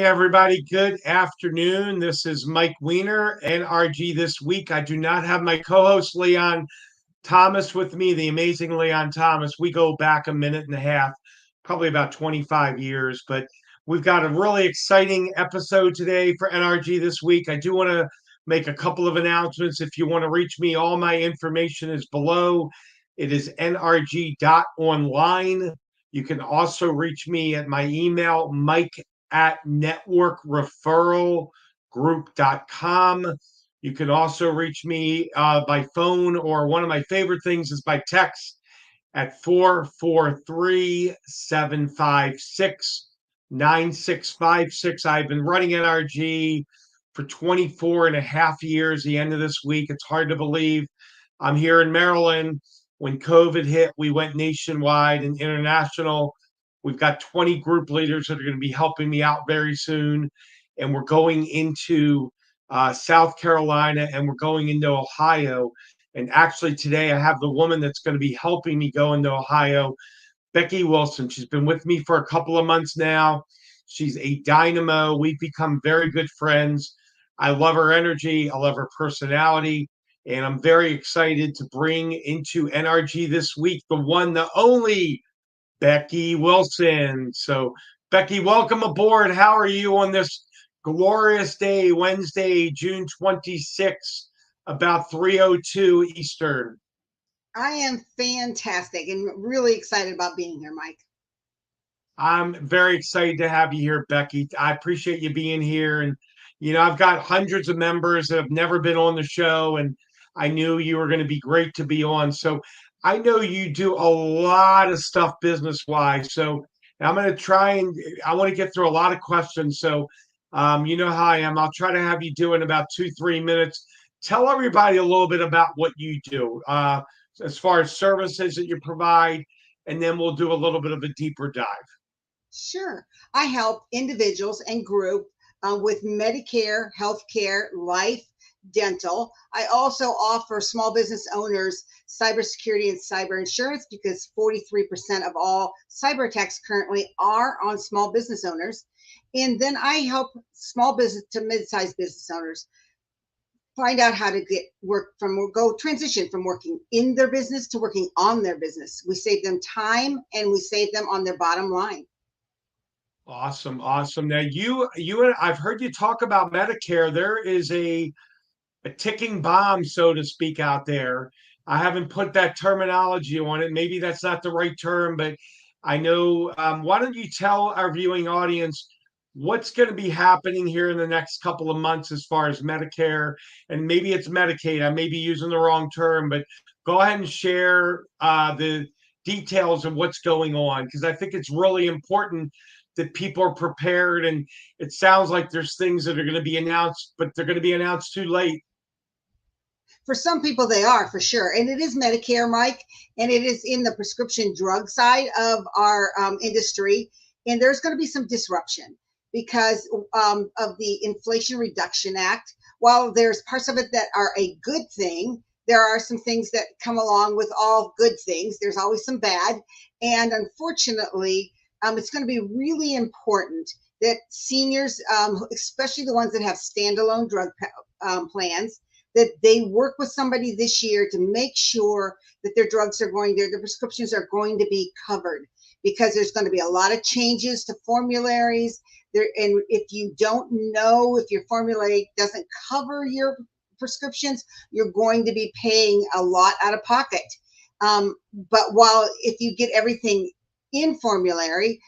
everybody. Good afternoon. This is Mike Weiner, NRG This Week. I do not have my co host Leon Thomas with me, the amazing Leon Thomas. We go back a minute and a half, probably about 25 years, but we've got a really exciting episode today for NRG This Week. I do want to make a couple of announcements. If you want to reach me, all my information is below. It is nrg.online. You can also reach me at my email, mike at networkreferralgroup.com. You can also reach me by phone, or one of my favorite things is by text at 443-756-9656. I've been running NRG for 24 and a half years. The end of this week, it's hard to believe. I'm here in Maryland. When COVID hit, we went nationwide and international. We've got 20 group leaders that are going to be helping me out very soon. And we're going into South Carolina, and we're going into Ohio. And actually today I have the woman that's going to be helping me go into Ohio, Becky Wilson. She's been with me for a couple of months now. She's a dynamo. We've become very good friends. I love her energy. I love her personality. And I'm very excited to bring into NRG This Week the one, the only Becky Wilson. So, Becky, welcome aboard. How are you on this glorious day, Wednesday, June 26th, about 3:02 Eastern? I am fantastic and really excited about being here, Mike. I'm very excited to have you here, Becky. I appreciate you being here. And, I've got hundreds of members that have never been on the show, and I knew you were going to be great to be on. So I know you do a lot of stuff business wise. So I'm going to I want to get through a lot of questions. So, you know how I am. I'll try to have you do in about 2-3 minutes. Tell everybody a little bit about what you do as far as services that you provide, and then we'll do a little bit of a deeper dive. Sure. I help individuals and group with Medicare, healthcare, life, dental. I also offer small business owners cybersecurity and cyber insurance because 43% of all cyber attacks currently are on small business owners. And then I help small business to mid-sized business owners find out how to transition from working in their business to working on their business. We save them time and we save them on their bottom line. Awesome, awesome. Now and I've heard you talk about Medicare. There is a ticking bomb, so to speak, out there. I haven't put that terminology on it. Maybe that's not the right term, but I know. Why don't you tell our viewing audience what's going to be happening here in the next couple of months as far as Medicare, and maybe it's Medicaid. I may be using the wrong term, but go ahead and share the details of what's going on, because I think it's really important that people are prepared. And it sounds like there's things that are going to be announced, but they're going to be announced too late. For some people, they are, for sure. And it is Medicare, Mike, and it is in the prescription drug side of our industry. And there's going to be some disruption because of the Inflation Reduction Act. While there's parts of it that are a good thing, there are some things that come along with all good things. There's always some bad. And unfortunately, it's going to be really important that seniors, especially the ones that have standalone drug plans, that they work with somebody this year to make sure that their prescriptions are going to be covered, because there's going to be a lot of changes to formularies there. And if you don't know if your formulary doesn't cover your prescriptions, you're going to be paying a lot out of pocket. But if you get everything in formulary,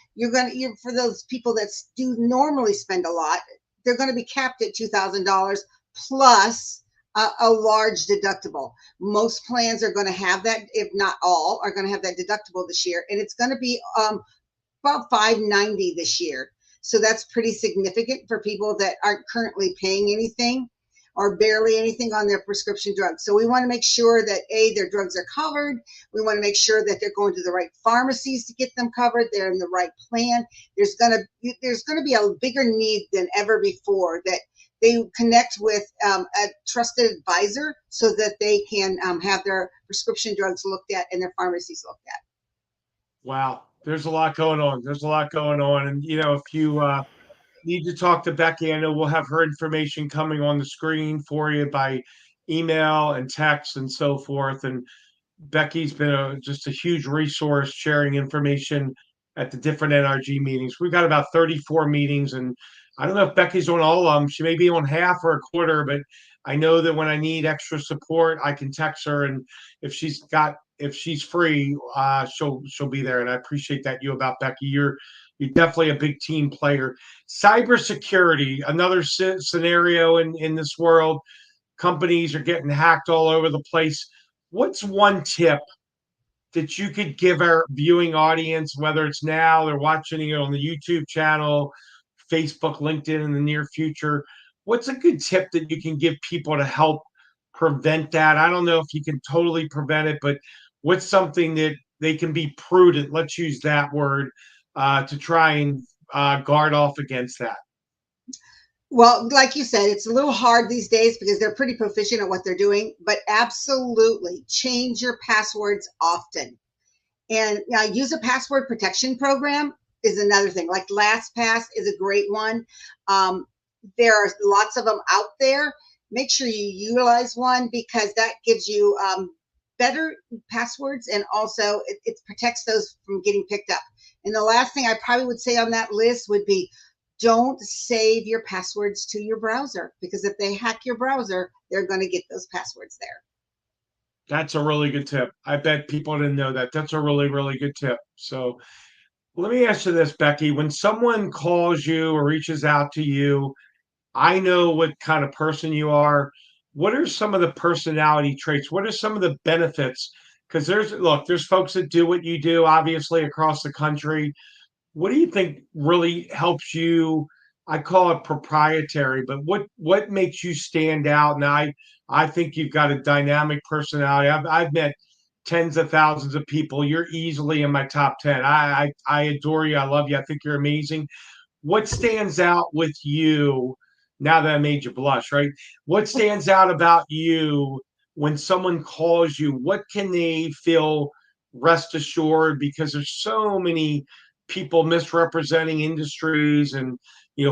for those people that do normally spend a lot, they're going to be capped at $2,000 plus a large deductible. Most plans are going to have that, if not all, are going to have that deductible this year, and it's going to be about $590 this year. So that's pretty significant for people that aren't currently paying anything or barely anything on their prescription drugs. So we want to make sure that their drugs are covered. We want to make sure that they're going to the right pharmacies to get them covered. They're in the right plan. There's going to be a bigger need than ever before that they connect with a trusted advisor so that they can have their prescription drugs looked at and their pharmacies looked at. Wow, there's a lot going on. And if you need to talk to Becky. I know we'll have her information coming on the screen for you by email and text and so forth. And Becky's been just a huge resource sharing information at the different NRG meetings. We've got about 34 meetings, and I don't know if Becky's on all of them. She may be on half or a quarter, but I know that when I need extra support, I can text her, and if she's free, she'll be there. And I appreciate that you about Becky. You're definitely a big team player. Cybersecurity, another scenario in this world. Companies are getting hacked all over the place. What's one tip that you could give our viewing audience, whether it's now they're watching it on the YouTube channel, Facebook, LinkedIn in the near future? What's a good tip that you can give people to help prevent that? I don't know if you can totally prevent it, but what's something that they can be prudent, let's use that word, to try and guard off against that? Well, like you said, it's a little hard these days because they're pretty proficient at what they're doing, but absolutely change your passwords often. And use a password protection program is another thing. Like LastPass is a great one. There are lots of them out there. Make sure you utilize one because that gives you better passwords, and also it protects those from getting picked up. And the last thing I probably would say on that list would be don't save your passwords to your browser, because if they hack your browser, they're going to get those passwords there. That's a really good tip. I bet people didn't know that. That's a really, really good tip. So let me ask you this, Becky. When someone calls you or reaches out to you, I know what kind of person you are. What are some of the personality traits? What are some of the benefits? Because there's folks that do what you do, obviously, across the country. What do you think really helps you? I call it proprietary, but what makes you stand out? And I think you've got a dynamic personality. I've met tens of thousands of people. You're easily in my top 10. I adore you. I love you. I think you're amazing. What stands out with you now that I made you blush, right? What stands out about you when someone calls you? What can they feel rest assured? Because there's so many people misrepresenting industries, and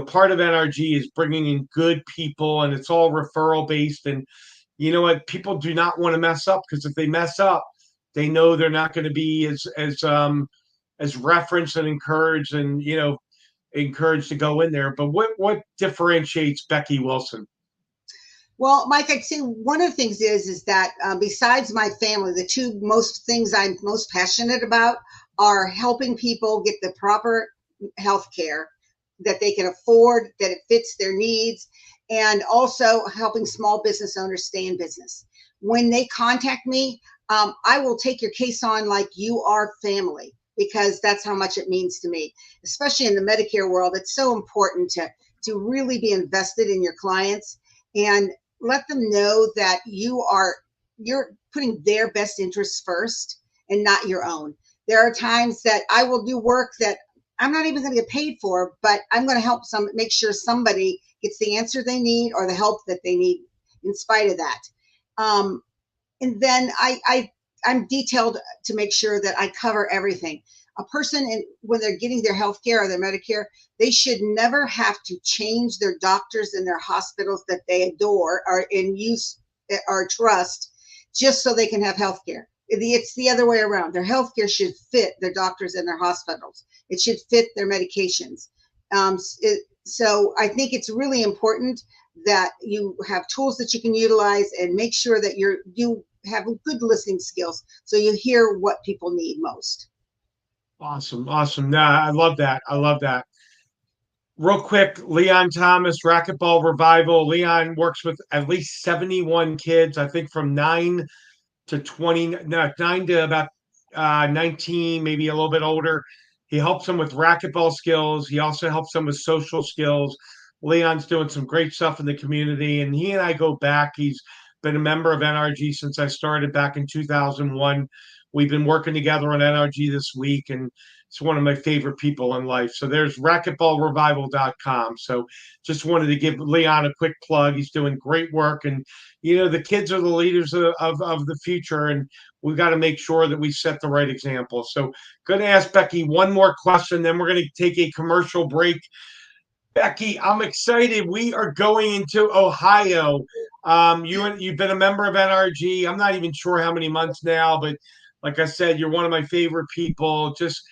part of NRG is bringing in good people, and it's all referral based. And you know what? People do not want to mess up, because if they mess up, they know they're not going to be as referenced and encouraged, and encouraged to go in there. But what differentiates Becky Wilson? Well, Mike, I'd say one of the things is that besides my family, the two most things I'm most passionate about are helping people get the proper health care that they can afford, that it fits their needs, and also helping small business owners stay in business. When they contact me, I will take your case on like you are family, because that's how much it means to me, especially in the Medicare world. It's so important to really be invested in your clients and let them know that you're putting their best interests first and not your own. There are times that I will do work that I'm not even going to get paid for, but I'm going to help make sure somebody gets the answer they need or the help that they need in spite of that. And then I'm detailed to make sure that I cover everything. A person, when they're getting their health care or their Medicare, they should never have to change their doctors and their hospitals that they adore or in use or trust just so they can have health care. It's the other way around. Their health care should fit their doctors and their hospitals. It should fit their medications. So I think it's really important that you have tools that you can utilize and make sure that you have good listening skills so you hear what people need most. Awesome. Awesome. Nah, I love that. I love that. Real quick, Leon Thomas, Racquetball Revival. Leon works with at least 71 kids, I think from 9 to 20, no, 9 to about 19, maybe a little bit older. He helps them with racquetball skills. He also helps them with social skills. Leon's doing some great stuff in the community, and he and I go back. He's been a member of NRG since I started back in 2001. We've been working together on NRG this week, and it's one of my favorite people in life. So there's racquetballrevival.com. So just wanted to give Leon a quick plug. He's doing great work, and the kids are the leaders of the future, and we've got to make sure that we set the right example. So going to ask Becky one more question, then we're going to take a commercial break. Becky, I'm excited. We are going into Ohio. You've been a member of NRG. I'm not even sure how many months now, but like I said, you're one of my favorite people. Just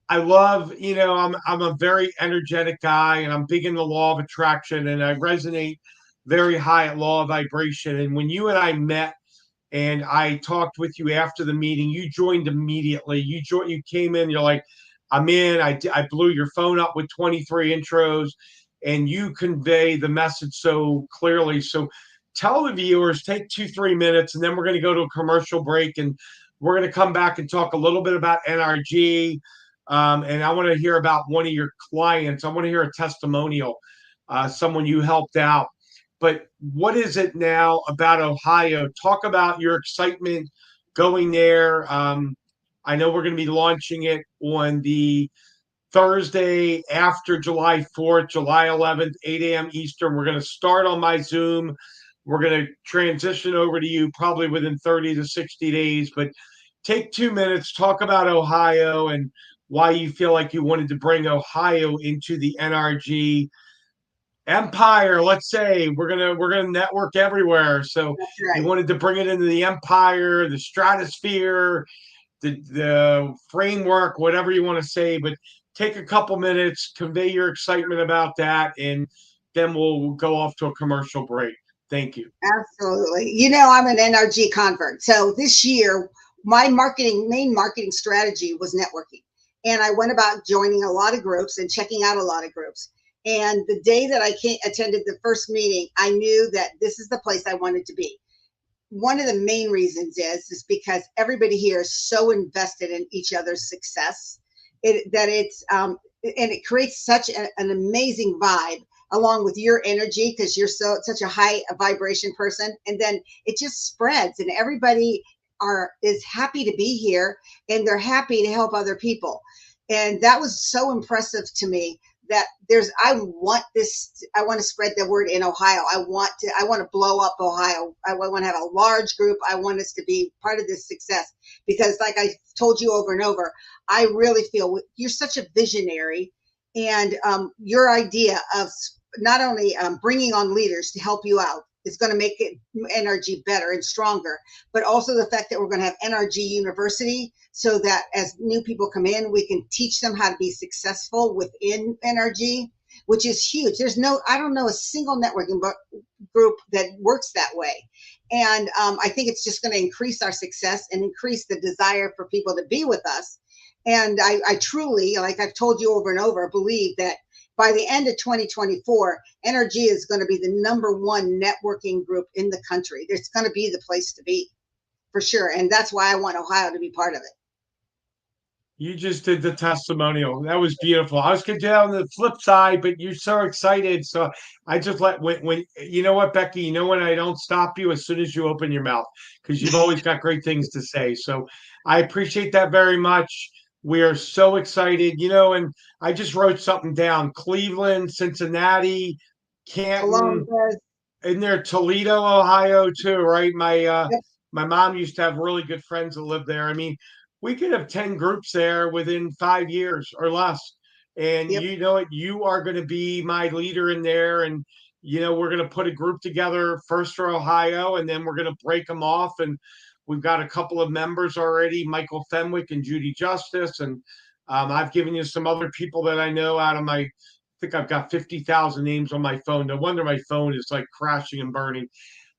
I love, I'm a very energetic guy, and I'm big in the law of attraction, and I resonate very high at law of vibration. And when you and I met and I talked with you after the meeting, you joined immediately. You came in, you're like, I'm in. I blew your phone up with 23 intros, and you convey the message so clearly. So tell the viewers, take 2, 3 minutes, and then we're going to go to a commercial break, and we're going to come back and talk a little bit about NRG. And I want to hear about one of your clients. I want to hear a testimonial, someone you helped out. But what is it now about Ohio? Talk about your excitement going there. I know we're going to be launching it on the Thursday after July 4th, July 11th, 8 a.m. Eastern. We're going to start on my Zoom. We're going to transition over to you probably within 30 to 60 days. But take 2 minutes, talk about Ohio and why you feel like you wanted to bring Ohio into the NRG empire. Let's say we're gonna network everywhere. So That's you right. wanted to bring it into the empire, the stratosphere, the framework, whatever you want to say. But take a couple minutes, convey your excitement about that, and then we'll go off to a commercial break. Thank you. Absolutely. I'm an NRG convert. So this year, my main marketing strategy was networking. And I went about joining a lot of groups and checking out a lot of groups. And the day that attended the first meeting, I knew that this is the place I wanted to be. One of the main reasons is because everybody here is so invested in each other's success that it's and it creates such an amazing vibe along with your energy because you're such a high vibration person, and then it just spreads and everybody is happy to be here and they're happy to help other people. And that was so impressive to me that I want to spread the word in Ohio. I want to blow up Ohio. I want to have a large group. I want us to be part of this success because like I told you over and over, I really feel you're such a visionary, and your idea of not only bringing on leaders to help you out is going to make it NRG better and stronger, but also the fact that we're going to have NRG University so that as new people come in, we can teach them how to be successful within NRG, which is huge. I don't know a single networking group that works that way. And I think it's just going to increase our success and increase the desire for people to be with us. And I truly, like I've told you over and over, believe that by the end of 2024, NRG is going to be the #1 networking group in the country. It's going to be the place to be for sure. And that's why I want Ohio to be part of it. You just did the testimonial. That was beautiful. I was going to do that on the flip side, but you're so excited. So I just when you know what, Becky, when I don't stop you as soon as you open your mouth, because you've always got great things to say. So I appreciate that very much. We are so excited, and I just wrote something down. Cleveland, Cincinnati, Canton, Columbus. in there, Toledo, Ohio, too, right? Yep. My mom used to have really good friends that lived there. I mean, we could have 10 groups there within 5 years or less. And Yep. you know it, you are going to be my leader in there. And, we're going to put a group together first for Ohio, and then we're going to break them off. And we've got a couple of members already, Michael Fenwick and Judy Justice. And I've given you some other people that I know out of I think I've got 50,000 names on my phone. No wonder my phone is like crashing and burning.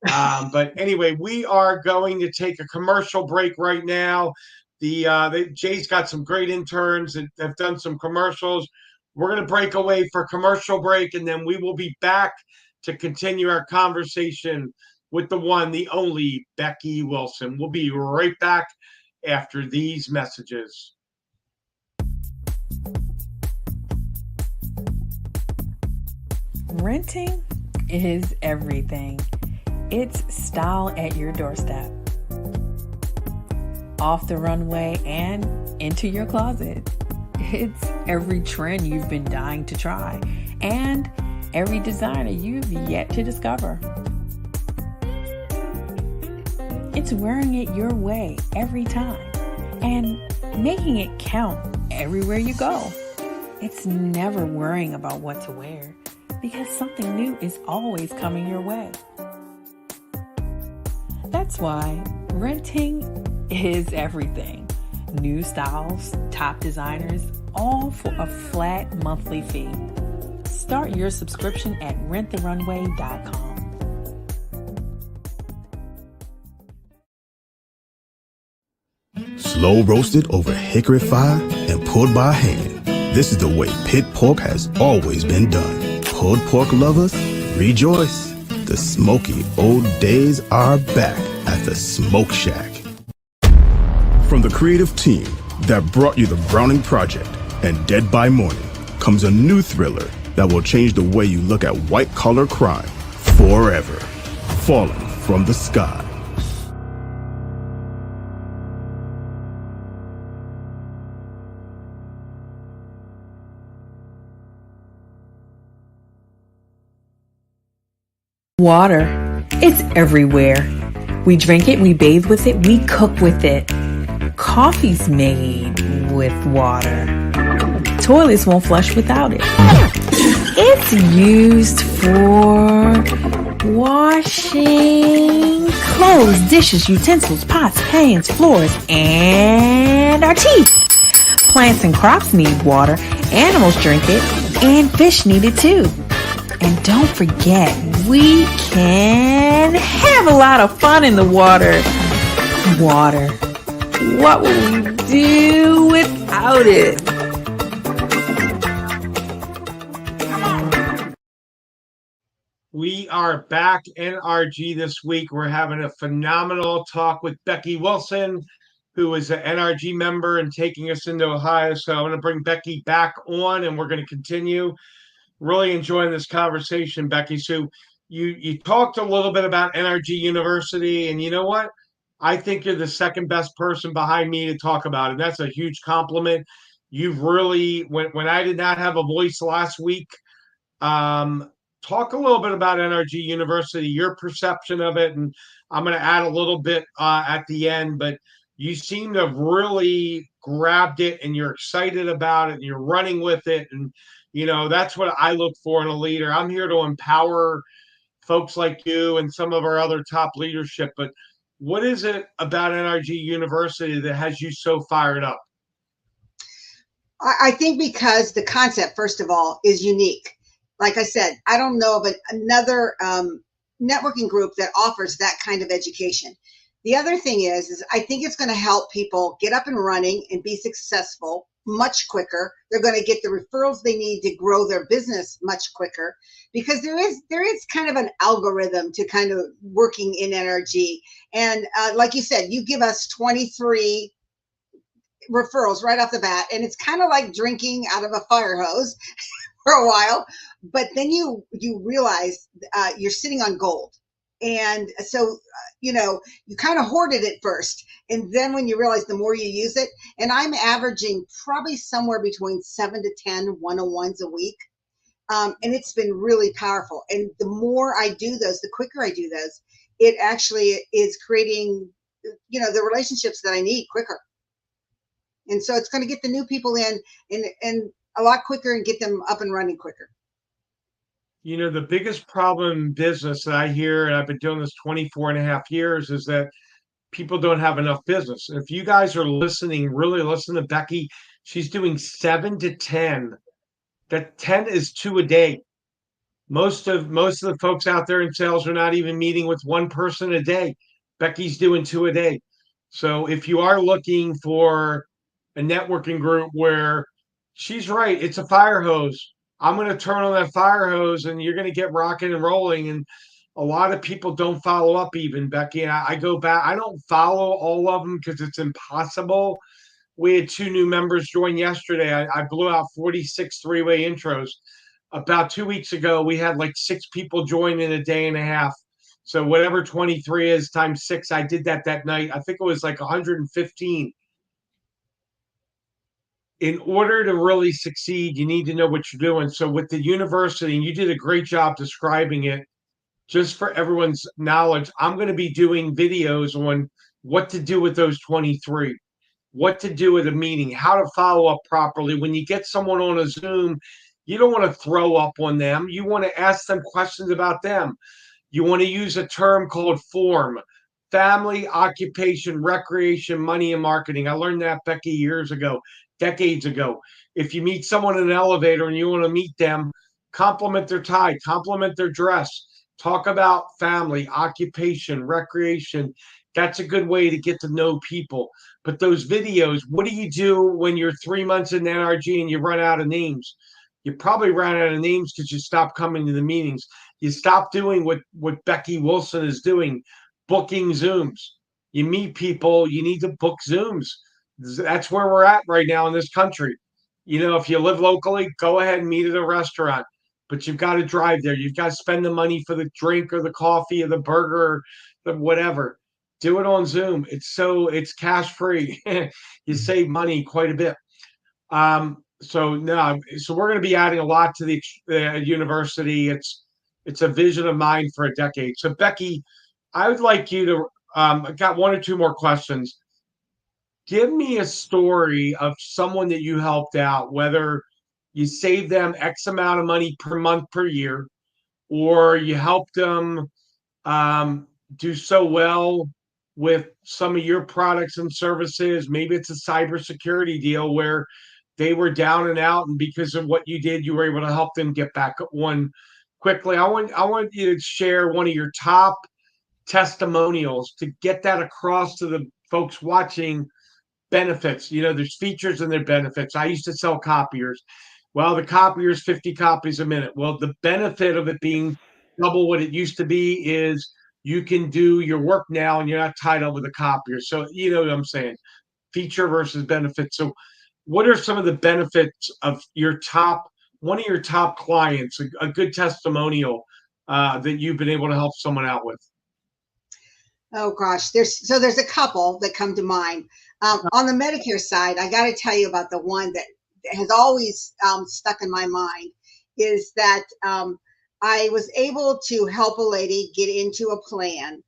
But anyway, we are going to take a commercial break right now. Jay's got some great interns that have done some commercials. We're going to break away for commercial break, and then we will be back to continue our conversation with the one, the only Becky Wilson. We'll be right back after these messages. Renting is everything. It's style at your doorstep, off the runway and into your closet. It's every trend you've been dying to try and every designer you've yet to discover. It's wearing it your way every time and making it count everywhere you go. It's never worrying about what to wear. because something new is always coming your way. That's why renting is everything. New styles, top designers, all for a flat monthly fee. Start your subscription at renttherunway.com. Slow roasted over hickory fire and pulled by hand. This is the way pit pork has always been done. Pulled pork lovers, rejoice. The smoky old days are back at the Smoke Shack. From the creative team that brought you The Browning Project and Dead by Morning comes a new thriller that will change the way you look at white-collar crime forever. Falling from the Sky. Water. It's everywhere. We drink it, we bathe with it, we cook with it. Coffee's made with water. Toilets won't flush without it. It's used for washing clothes, dishes, utensils, pots, pans, floors, and our teeth. Plants and crops need water, animals drink it, and fish need it too. And don't forget, we can have a lot of fun in the water. Water. What will we do without it? We are back, NRG, this week. We're having a phenomenal talk with Becky Wilson, who is an NRG member and taking us into Ohio. So I'm going to bring Becky back on, and we're going to continue. Really enjoying this conversation, Becky. So you talked a little bit about NRG University, and you know what? I think you're the second best person behind me to talk about it. That's a huge compliment. You've really, when I did not have a voice last week, talk a little bit about NRG University, your perception of it, and I'm going to add a little bit at the end, but you seem to have really grabbed it and you're excited about it and you're running with it. And, you know, that's what I look for in a leader. I'm here to empower folks like you and some of our other top leadership. But what is it about NRG University that has you so fired up? I think because the concept, first of all, is unique. Like I said, I don't know of another networking group that offers that kind of education. The other thing is I think it's going to help people get up and running and be successful much quicker. They're going to get the referrals they need to grow their business much quicker, because there is kind of an algorithm to kind of working in NRG. And like you said, you give us 23 referrals right off the bat, and it's kind of like drinking out of a fire hose for a while, but then you realize you're sitting on gold. And so, you know, you kind of hoarded it first. And then when you realize the more you use it, and I'm averaging probably somewhere between 7 to 10 one-on-ones a week. And it's been really powerful. And the more I do those, the quicker I do those, it actually is creating, you know, the relationships that I need quicker. And so it's going to get the new people in and a lot quicker and get them up and running quicker. You know, the biggest problem in business that I hear, and I've been doing this 24 and a half years, is that people don't have enough business. If you guys are listening, really listen to Becky. She's doing 7 to 10. That 10 is 2 a day. Most of the folks out there in sales are not even meeting with one person a day. Becky's doing 2 a day. So if you are looking for a networking group where she's right, it's a fire hose. I'm going to turn on that fire hose and you're going to get rocking and rolling. And a lot of people don't follow up even, Becky. And I go back, I don't follow all of them because it's impossible. We had 2 new members join yesterday. I blew out 46 three-way intros. About 2 weeks ago, we had like 6 people join in a day and a half. So whatever 23 is times 6, I did that night. I think it was like 115. In order to really succeed, you need to know what you're doing. So with the university, and you did a great job describing it, just for everyone's knowledge, I'm going to be doing videos on what to do with those 23, what to do at a meeting, how to follow up properly. When you get someone on a Zoom, You don't want to throw up on them. You want to ask them questions about them. You want to use a term called FORM: family, occupation, recreation, money, and marketing. I learned that, Becky, years ago, decades ago. If you meet someone in an elevator and you want to meet them, compliment their tie, compliment their dress, talk about family, occupation, recreation. That's a good way to get to know people. But those videos, what do you do when you're 3 months in NRG and you run out of names? You probably ran out of names because you stopped coming to the meetings. You stop doing what Becky Wilson is doing, booking Zooms. You meet people, you need to book Zooms. That's where we're at right now in this country. If you live locally, go ahead and meet at a restaurant, but you've got to drive there. You've got to spend the money for the drink or the coffee or the burger or the whatever. Do it on Zoom. It's cash free. You save money quite a bit. So we're going to be adding a lot to the university. It's a vision of mine for a decade. So Becky, I would like you to. I got one or two more questions. Give me a story of someone that you helped out, whether you saved them X amount of money per month per year, or you helped them do so well with some of your products and services. Maybe it's a cybersecurity deal where they were down and out, and because of what you did, you were able to help them get back one quickly. I want you to share one of your top testimonials to get that across to the folks watching. Benefits, there's features and their benefits. I used to sell copiers. Well, the copier is 50 copies a minute. Well, the benefit of it being double what it used to be is you can do your work now and you're not tied up with a copier. So you know what I'm saying? Feature versus benefit. So what are some of the benefits of one of your top clients, a good testimonial that you've been able to help someone out with? Oh gosh, there's a couple that come to mind. On the Medicare side, I got to tell you about the one that has always stuck in my mind is that I was able to help a lady get into a plan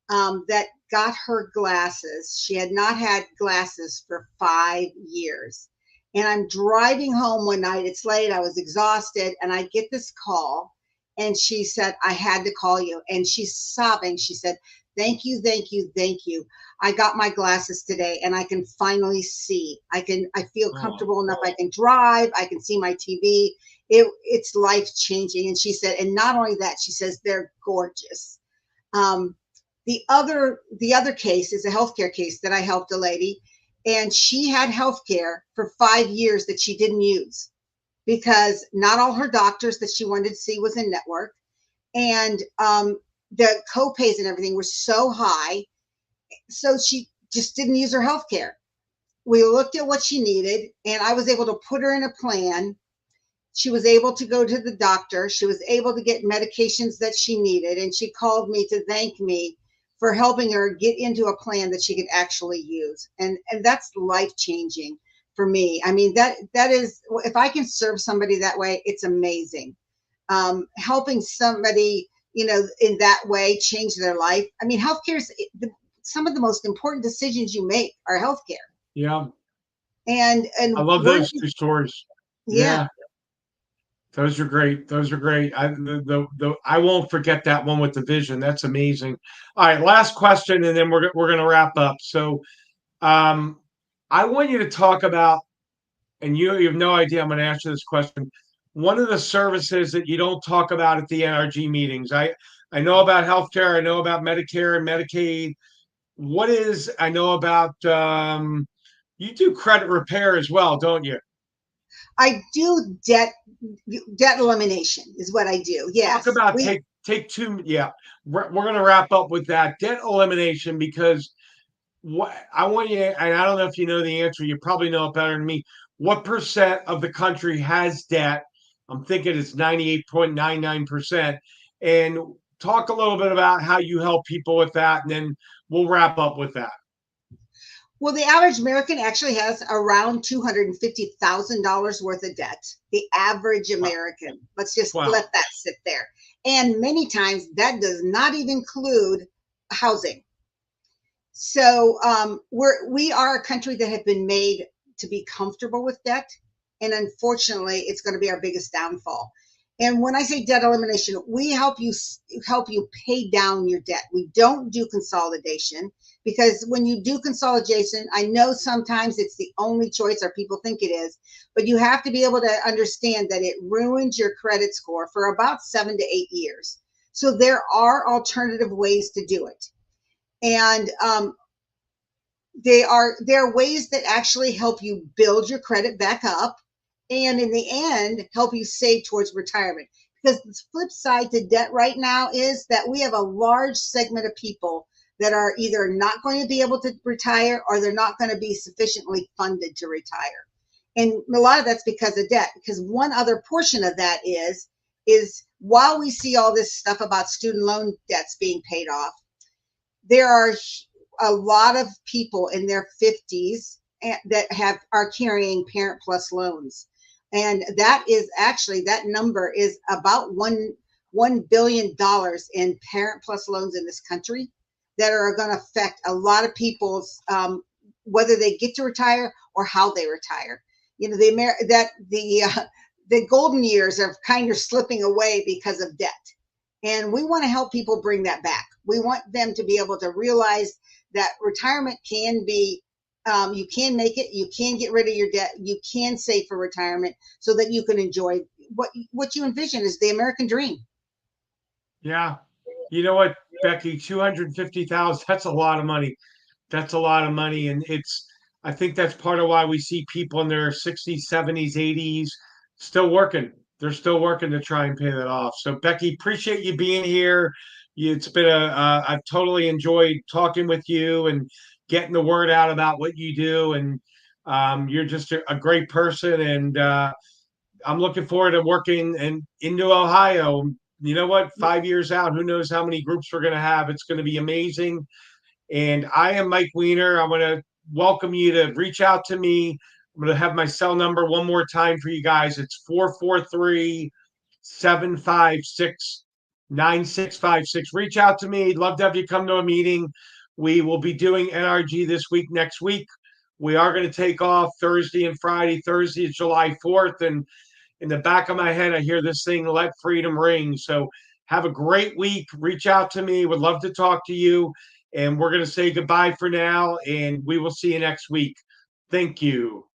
that got her glasses. She had not had glasses for 5 years. And I'm driving home one night. It's late. I was exhausted. And I get this call. And she said, I had to call you. And she's sobbing. She said, thank you, thank you, thank you. I got my glasses today and I can finally see. I feel comfortable enough. I can drive. I can see my TV. It's life changing. And she said, and not only that, she says, they're gorgeous. The other case is a healthcare case that I helped a lady, and she had healthcare for 5 years that she didn't use because not all her doctors that she wanted to see was in network. And the co-pays and everything were so high. So she just didn't use her health care. We looked at what she needed, and I was able to put her in a plan. She was able to go to the doctor. She was able to get medications that she needed. And she called me to thank me for helping her get into a plan that she could actually use. And that's life-changing for me. I mean, that is, if I can serve somebody that way, it's amazing. Helping somebody, in that way, change their life. I mean, healthcare is some of the most important decisions you make are healthcare. Yeah. And I love those two stories. Yeah. Those are great. I won't forget that one with the vision. That's amazing. All right, last question, and then we're going to wrap up. So, I want you to talk about, and you have no idea I'm going to ask you this question. One of the services that you don't talk about at the NRG meetings. I know about healthcare. I know about Medicare and Medicaid. I know about, you do credit repair as well, don't you? I do debt elimination is what I do. Yes. Talk about take two. Yeah, we're going to wrap up with that debt elimination because what I want you, and I don't know if you know the answer. You probably know it better than me. What percent of the country has debt? I'm thinking it's 98.99%. And talk a little bit about how you help people with that, and then we'll wrap up with that. Well, the average American actually has around $250,000 worth of debt. The average American. Let's just let that sit there. And many times that does not even include housing. So we are a country that have been made to be comfortable with debt. And unfortunately, it's going to be our biggest downfall. And when I say debt elimination, we help you pay down your debt. We don't do consolidation, because when you do consolidation, I know sometimes it's the only choice, or people think it is, but you have to be able to understand that it ruins your credit score for about 7 to 8 years. So there are alternative ways to do it. And there are ways that actually help you build your credit back up, and in the end help you save towards retirement. Because the flip side to debt right now is that we have a large segment of people that are either not going to be able to retire, or they're not going to be sufficiently funded to retire. And a lot of that's because of debt. Because one other portion of that is while we see all this stuff about student loan debts being paid off, there are a lot of people in their 50s that are carrying Parent Plus loans. And that is actually, that number is about $1 billion in Parent Plus loans in this country that are going to affect a lot of people's, whether they get to retire or how they retire. You know, the golden years are kind of slipping away because of debt. And we want to help people bring that back. We want them to be able to realize that retirement can be, you can make it, you can get rid of your debt, you can save for retirement so that you can enjoy what you envision is the American dream. Yeah. You know what, Becky, 250,000, that's a lot of money. That's a lot of money. And I think that's part of why we see people in their 60s, 70s, 80s still working. They're still working to try and pay that off. So, Becky, appreciate you being here. It's been I've totally enjoyed talking with you and getting the word out about what you do. And you're just a great person. And I'm looking forward to working into Ohio. You know what? 5 years out, who knows how many groups we're going to have. It's going to be amazing. And I am Mike Weiner. I'm going to welcome you to reach out to me. I'm going to have my cell number one more time for you guys. It's 443-756-9656. Reach out to me. Love to have you come to a meeting. We will be doing NRG this week, next week. We are going to take off Thursday and Friday. Thursday is July 4th. And in the back of my head, I hear this thing, let freedom ring. So have a great week. Reach out to me. Would love to talk to you. And we're going to say goodbye for now. And we will see you next week. Thank you.